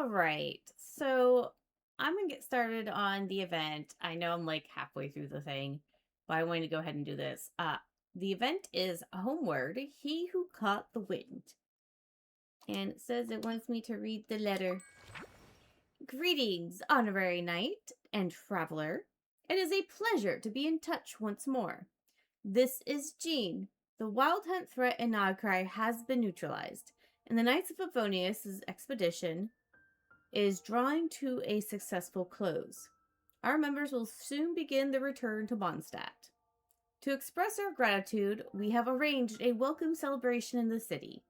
All right. So I'm gonna get started on the event. I know I'm like halfway through the thing, but I want to go ahead and do this. The event is Homeward, He Who Caught the Wind. And it says it wants me to read the letter. Greetings, honorary knight and traveler. It is a pleasure to be in touch once more. This is Jean. The wild hunt threat in Nagcry has been neutralized, and the Knights of Favonius' expedition is drawing to a successful close. Our members will soon begin the return to Mondstadt. To express our gratitude, we have arranged a welcome celebration in the city.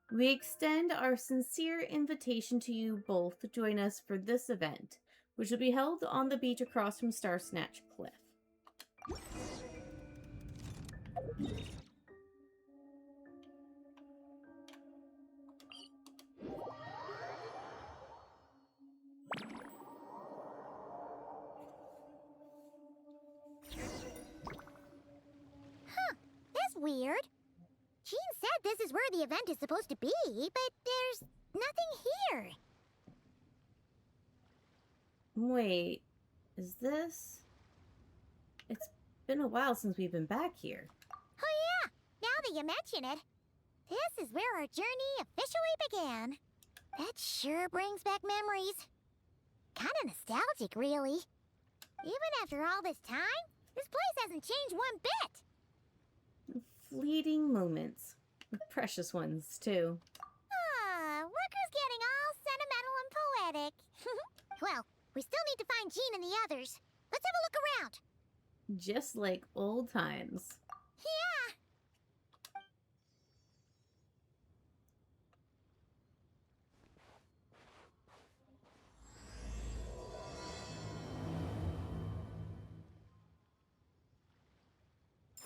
We extend our sincere invitation to you both to join us for this event, which will be held on the beach across from Star Snatch Cliff. That's weird. Jean said this is where the event is supposed to be, but there's nothing here. Wait, is this? It's been a while since we've been back here. Oh yeah, now that you mention it, this is where our journey officially began. That sure brings back memories. Kinda nostalgic, really. Even after all this time, this place hasn't changed one bit. Fleeting moments. Precious ones, too. Ah, look who's getting all sentimental and poetic. Well, we still need to find Jean and the others. Let's have a look around. Just like old times. Yeah.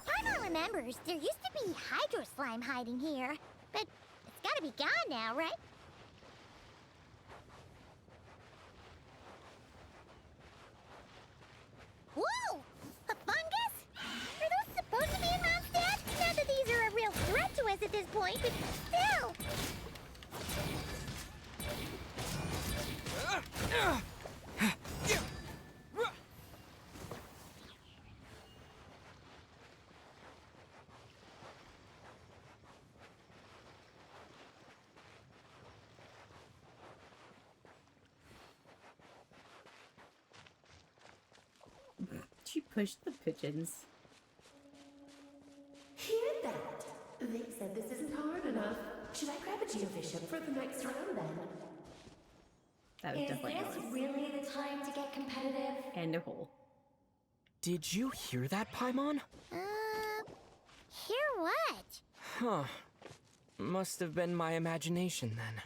Paimon remembers there used to be hydro slime hiding here, but it's gotta be gone now, right? Whoa! A fungus? Are those supposed to be in Mondstadt? Not that these are a real threat to us at this point, but still! She pushed the pigeons. Hear that? They said this isn't hard enough. Should I grab a geofishing for the next round then? That was Is definitely this noise. really the time to get competitive? And a hole. Did you hear that, Paimon? Hear what? Huh. Must have been my imagination then.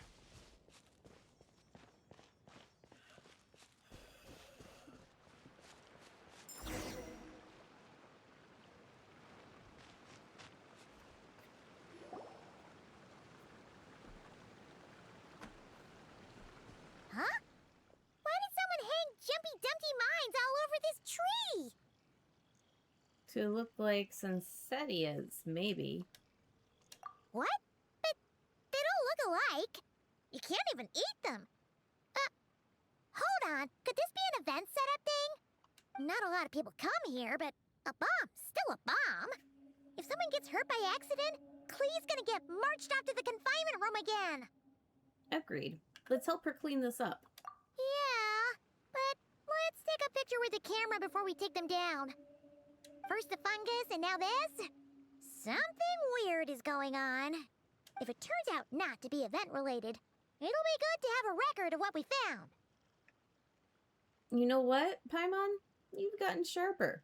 Huh? Why did someone hang Jumpy Dumpty Mines all over this tree? To look like Sunsetias, maybe. What? But they don't look alike. You can't even eat them. Hold on. Could this be an event setup thing? Not a lot of people come here, but a bomb's still a bomb. If someone gets hurt by accident, Clee's gonna get marched off to the confinement room again. Agreed. Let's help her clean this up. Yeah, but let's take a picture with the camera before we take them down. First the fungus, and now this? Something weird is going on. If it turns out not to be event-related, it'll be good to have a record of what we found. You know what, Paimon? You've gotten sharper.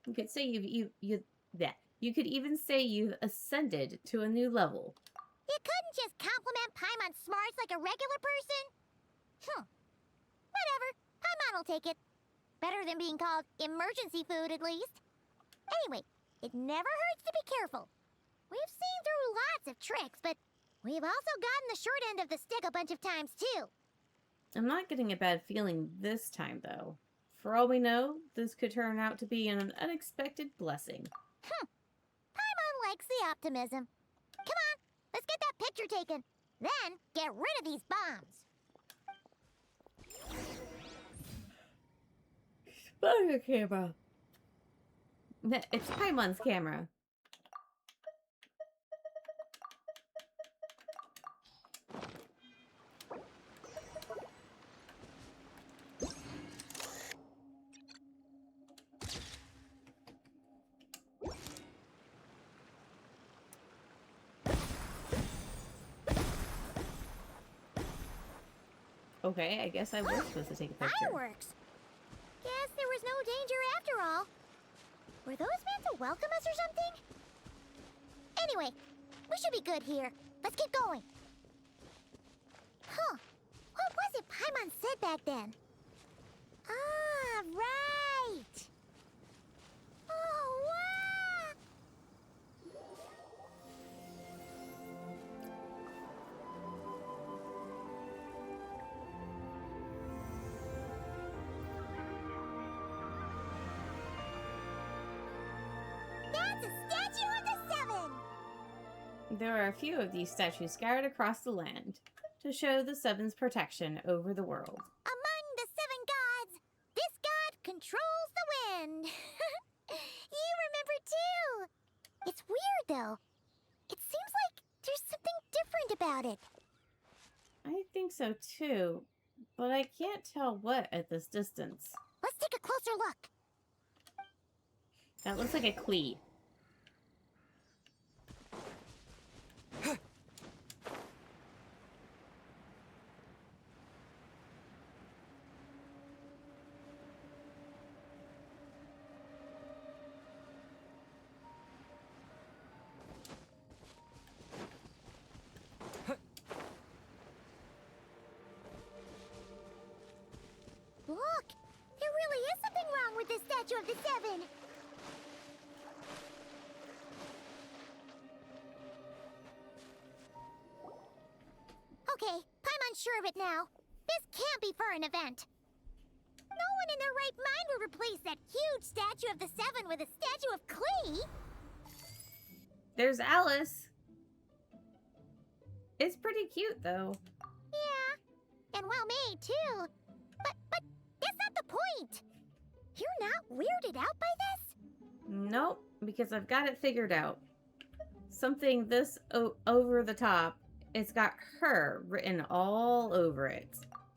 You could say you could even say you've ascended to a new level. You couldn't just compliment Paimon's smarts like a regular person? Whatever. Paimon will take it. Better than being called emergency food, at least. Anyway, it never hurts to be careful. We've seen through lots of tricks, but we've also gotten the short end of the stick a bunch of times, too. I'm not getting a bad feeling this time, though. For all we know, this could turn out to be an unexpected blessing. Paimon likes the optimism. Come on, let's get that picture taken. Then, get rid of these bombs. Bugger camera. It's Paimon's camera. Okay, I guess I was supposed to take a picture. Fireworks. Guess there was no danger after all. Were those meant to welcome us or something? Anyway, we should be good here. Let's get going. Huh. What was it Paimon said back then? Ah, right. Oh, wow. That's a statue of the Seven! There are a few of these statues scattered across the land to show the Seven's protection over the world. Among the seven gods, this god controls the wind. You remember too. It's weird though. It seems like there's something different about it. I think so too, but I can't tell what at this distance. Let's take a closer look. That looks like a Klee. Look, there really is something wrong with this statue of the Seven. Okay, Paimon's sure of it now. This can't be for an event. No one in their right mind would replace that huge statue of the Seven with a statue of Klee. There's Alice. It's pretty cute though. Yeah, and well made too. But that's not the point. You're not weirded out by this? Nope, because I've got it figured out. Something this over the top. It's got her written all over it.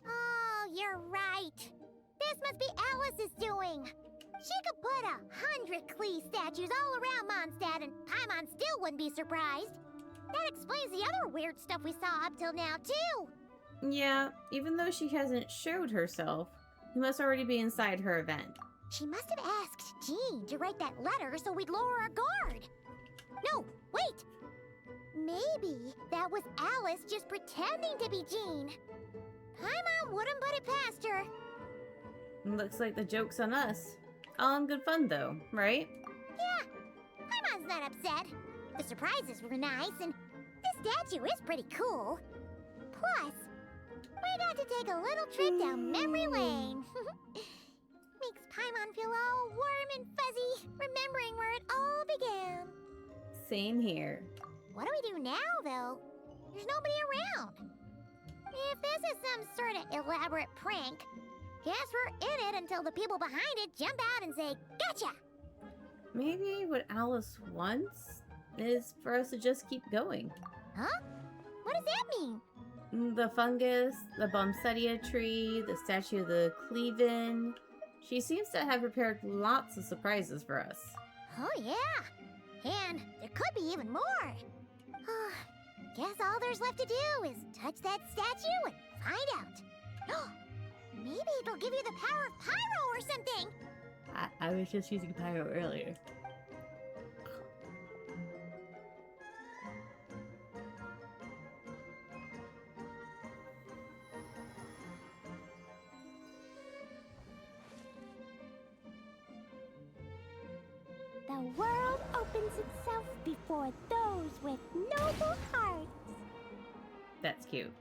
Oh, you're right. This must be Alice's doing. She could put 100 Klee statues all around Mondstadt and Paimon still wouldn't be surprised. That explains the other weird stuff we saw up till now, too. Yeah, even though she hasn't showed herself, he must already be inside her event. She must have asked Jean to write that letter so we'd lower our guard. No, wait! Maybe that was Alice just pretending to be Jean. Paimon wouldn't put it past her. Looks like the joke's on us. All in good fun though, right? Yeah, Paimon's not upset. The surprises were nice, and this statue is pretty cool. Plus, we got to take a little trip down memory lane. Makes Paimon feel all warm and fuzzy, remembering where it all began. Same here. What do we do now, though? There's nobody around. If this is some sort of elaborate prank, guess we're in it until the people behind it jump out and say, "Gotcha!" Maybe what Alice wants is for us to just keep going. Huh? What does that mean? The fungus, the Bombsettia tree, the statue of the Cleven. She seems to have prepared lots of surprises for us. Oh, yeah. And there could be even more. Guess all there's left to do is touch that statue and find out. Maybe it'll give you the power of pyro or something. I was just using pyro earlier. The world opens itself before those with noble hearts. That's cute.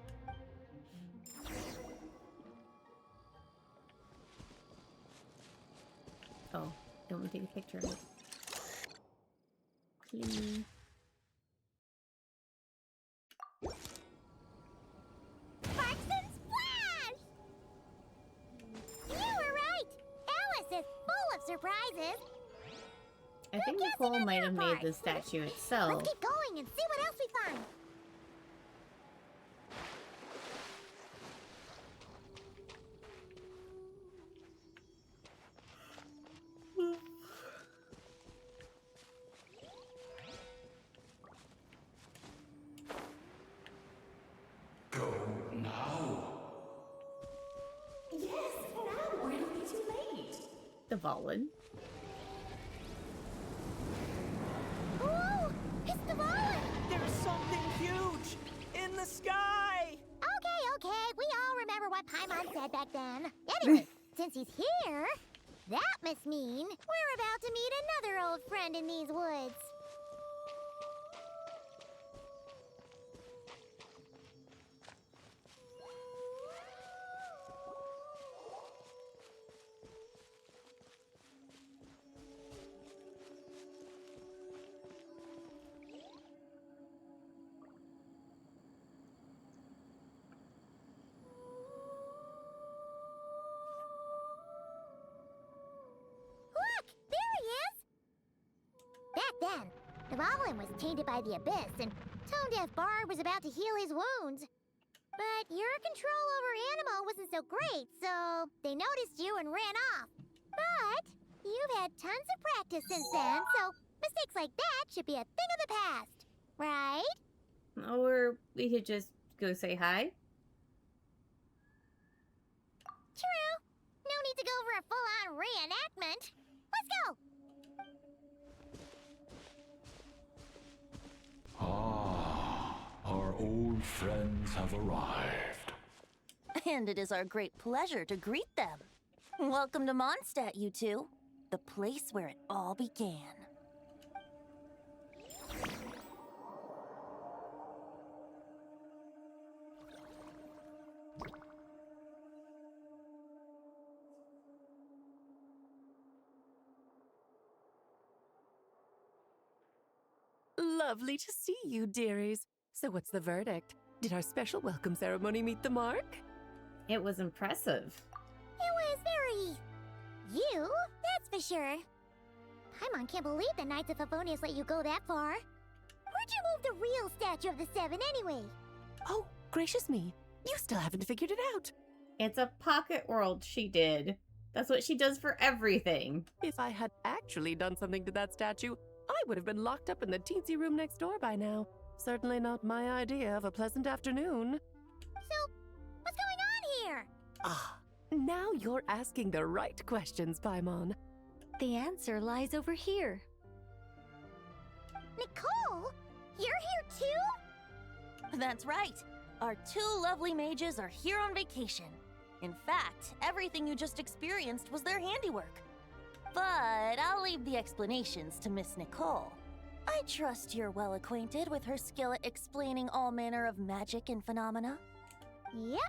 Oh, don't want to take a picture of it. Clean. Sparks and splash! You were right! Alice is full of surprises. I think guessing Nicole on might their have made part. the statue itself. Let's keep going and see what else we find. Go now. Yes, now, or it'll be too late. The Volin. Ooh, it's the Volin! There's something huge in the sky! Okay, we all remember what Paimon said back then. Anyway, since he's here, that must mean we're about to meet another old friend in these woods. Look, there he is! Back then, the Volin was tainted by the Abyss, and Tone Deaf Bard was about to heal his wounds. But your control over Animo wasn't so great, so they noticed you and ran off. But you've had tons of practice since then, so mistakes like that should be a thing of the past, right? Or we could just go say hi. True. No need to go for a full-on reenactment. Let's go! Our old friends have arrived. And it is our great pleasure to greet them. Welcome to Mondstadt, you two. The place where it all began. Lovely to see you, dearies. So what's the verdict? Did our special welcome ceremony meet the mark? It was impressive. It was very... you, that's for sure. Paimon can't believe the Knights of Favonius let you go that far. Where'd you move the real statue of the Seven anyway? Oh, gracious me. You still haven't figured it out. It's a pocket world she did. That's what she does for everything. If I had actually done something to that statue, I would have been locked up in the teensy room next door by now. Certainly not my idea of a pleasant afternoon. So, what's going on here? Ah, now you're asking the right questions, Paimon. The answer lies over here. Nicole? You're here too? That's right. Our two lovely mages are here on vacation. In fact, everything you just experienced was their handiwork. But I'll leave the explanations to Miss Nicole. I trust you're well acquainted with her skill at explaining all manner of magic and phenomena. Yep.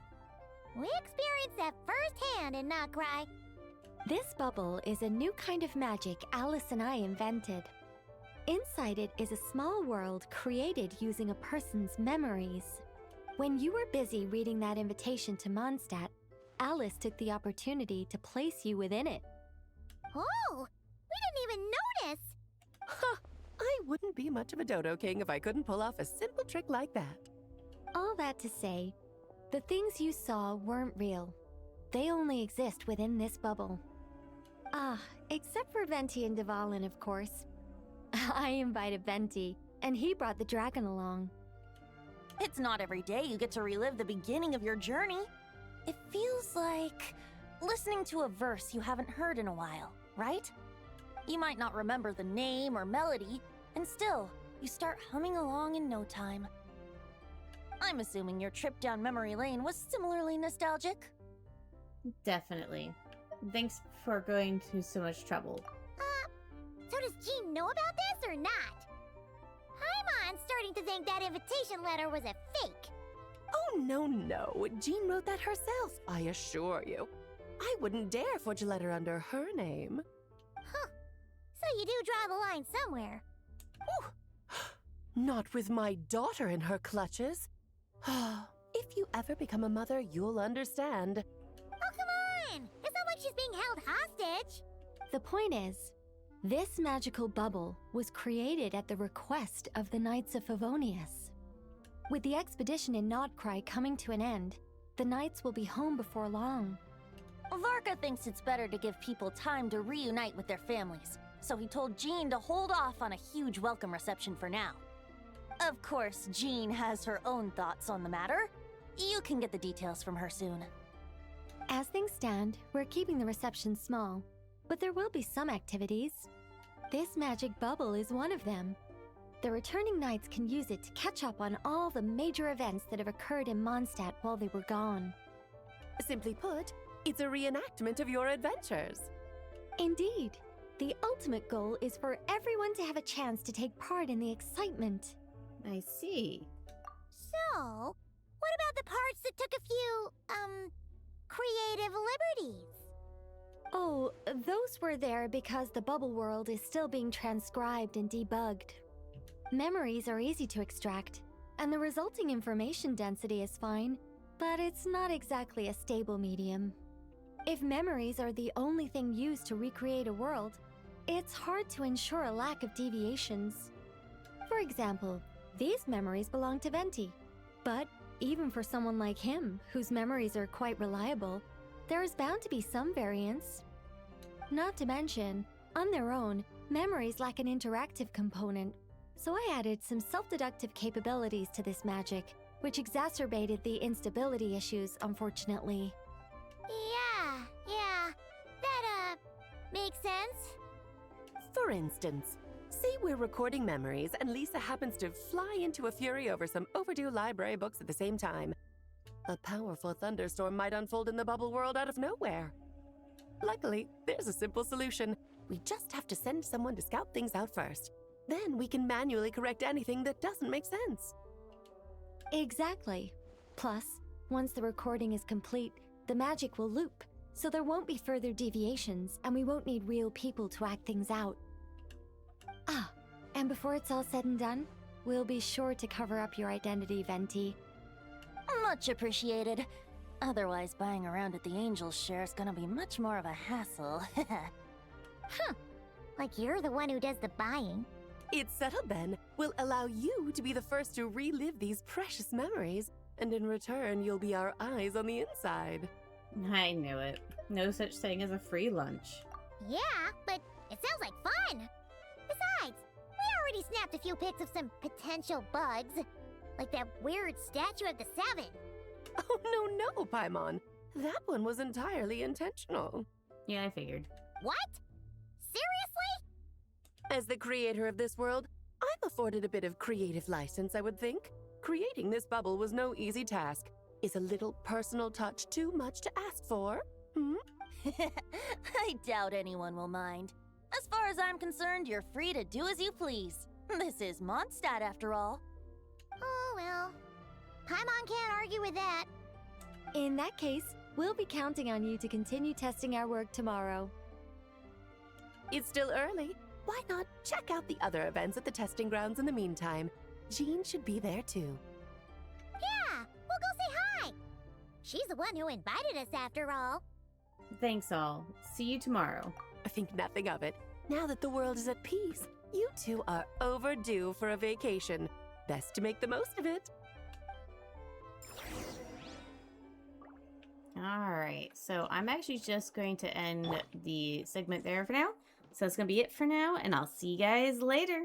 We experienced that firsthand in Knockcry. This bubble is a new kind of magic Alice and I invented. Inside it is a small world created using a person's memories. When you were busy reading that invitation to Mondstadt, Alice took the opportunity to place you within it. Oh, we didn't even notice. Ha! I wouldn't be much of a dodo king if I couldn't pull off a simple trick like that. All that to say, the things you saw weren't real. They only exist within this bubble. Ah, except for Venti and Dvalin, of course. I invited Venti, and he brought the dragon along. It's not every day you get to relive the beginning of your journey. It feels like listening to a verse you haven't heard in a while, right? You might not remember the name or melody, and still, you start humming along in no time. I'm assuming your trip down memory lane was similarly nostalgic. Definitely. Thanks for going to so much trouble. So does Jean know about this or not? Paimon's starting to think that invitation letter was a fake. Oh, no. Jean wrote that herself, I assure you. I wouldn't dare forge a letter under her name. Huh. So you do draw the line somewhere. Whew. Not with my daughter in her clutches. If you ever become a mother, you'll understand. Oh, come on! It's not like she's being held hostage. The point is, this magical bubble was created at the request of the Knights of Favonius. With the expedition in Nodcry coming to an end, the Knights will be home before long. Varka thinks it's better to give people time to reunite with their families, so he told Jean to hold off on a huge welcome reception for now. Of course, Jean has her own thoughts on the matter. You can get the details from her soon. As things stand, we're keeping the reception small, but there will be some activities. This magic bubble is one of them. The returning knights can use it to catch up on all the major events that have occurred in Mondstadt while they were gone. Simply put, it's a reenactment of your adventures. Indeed. The ultimate goal is for everyone to have a chance to take part in the excitement. I see. So, what about the parts that took a few, creative liberties? Oh, those were there because the bubble world is still being transcribed and debugged. Memories are easy to extract, and the resulting information density is fine, but it's not exactly a stable medium. If memories are the only thing used to recreate a world, it's hard to ensure a lack of deviations. For example, these memories belong to Venti, but even for someone like him, whose memories are quite reliable, there is bound to be some variance. Not to mention, on their own, memories lack an interactive component, so I added some self-deductive capabilities to this magic, which exacerbated the instability issues, unfortunately. Yeah, that, makes sense. For instance, say we're recording memories and Lisa happens to fly into a fury over some overdue library books at the same time. A powerful thunderstorm might unfold in the bubble world out of nowhere. Luckily, there's a simple solution. We just have to send someone to scout things out first. Then we can manually correct anything that doesn't make sense. Exactly. Plus, once the recording is complete, the magic will loop, so there won't be further deviations, and we won't need real people to act things out. Ah, and before it's all said and done, we'll be sure to cover up your identity, Venti. Much appreciated. Otherwise, buying around at the Angels share is gonna be much more of a hassle. Huh. Like you're the one who does the buying. It's settled then. We'll allow you to be the first to relive these precious memories, and in return, you'll be our eyes on the inside. I knew it. No such thing as a free lunch. Yeah, but it sounds like fun. Besides, we already snapped a few pics of some potential bugs. Like that weird statue of the Seven. Oh, no, Paimon. That one was entirely intentional. Yeah, I figured. What? Seriously? As the creator of this world, I'm afforded a bit of creative license, I would think. Creating this bubble was no easy task. Is a little personal touch too much to ask for? I doubt anyone will mind. As far as I'm concerned, you're free to do as you please. This is Mondstadt, after all. Oh, well. Paimon can't argue with that. In that case, we'll be counting on you to continue testing our work tomorrow. It's still early. Why not check out the other events at the testing grounds in the meantime? Jean should be there too. Yeah, we'll go say hi. She's the one who invited us after all. Thanks all. See you tomorrow. I think nothing of it. Now that the world is at peace, you two are overdue for a vacation. Best to make the most of it. Alright, so I'm actually just going to end the segment there for now. So that's going to be it for now, and I'll see you guys later.